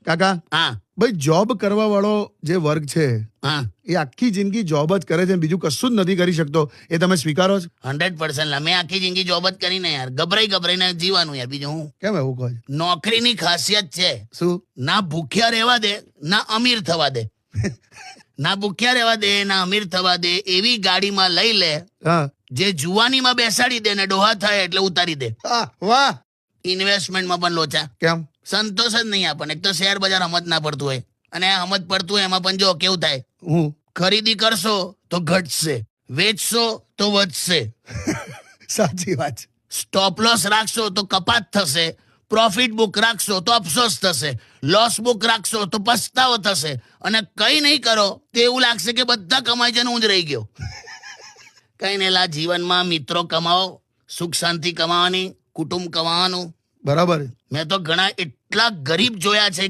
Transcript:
કાકા હા ભાઈ જોબ કરવા વાળો જે વર્ગ છે હા એ આખી જિંદગી જોબ જ કરે છે, બીજું કશું જ નથી કરી શકતો, એ તમે સ્વીકારો છો? 100% મેં આખી જિંદગી જોબ જ કરીને યાર ગભરાઈને જીવાનું યાર. બીજું હું કેમ એવું કહો છો? નોકરીની ખાસિયત છે શું? ના ભૂખ્યા રહેવા દે ના અમીર થવા દે. ના ભૂખ્યા રહેવા દે ના અમીર થવા દે. એવી ગાડીમાં લઈ લે હા જે જુવાનીમાં બેસાડી દે ને ડોહા થાય એટલે ઉતારી દે. વાહ. ઇન્વેસ્ટમેન્ટમાં પણ લોચા, કેમ? સંતોષ જ નહીં આપણને. એક તો શેર બજાર સમજ ના પડતું હોય, અને સમજ પડતું હોય એમાં પણ જો કેવું થાય, હું ખરીદી કરશો તો ઘટશે, વેચશો તો વધશે, સાચી વાત છે. સ્ટોપ લોસ રાખશો તો કપાત થશે, પ્રોફિટ બુક રાખશો તો અફસોસ થશે, લોસ બુક રાખશો તો પસ્તાવો થશે, અને કઈ નહીં કરો તો એવું લાગશે કે બધા કમાઈ જઈને હું જ રહી ગયો. કઈ નહીં લા, જીવનમાં મિત્રો કમાવો, સુખ શાંતિ કમાવાની, કુટુંબ કમાવાનું. બરાબર. મેં તો ઘણા એટલા ગરીબ જોયા છે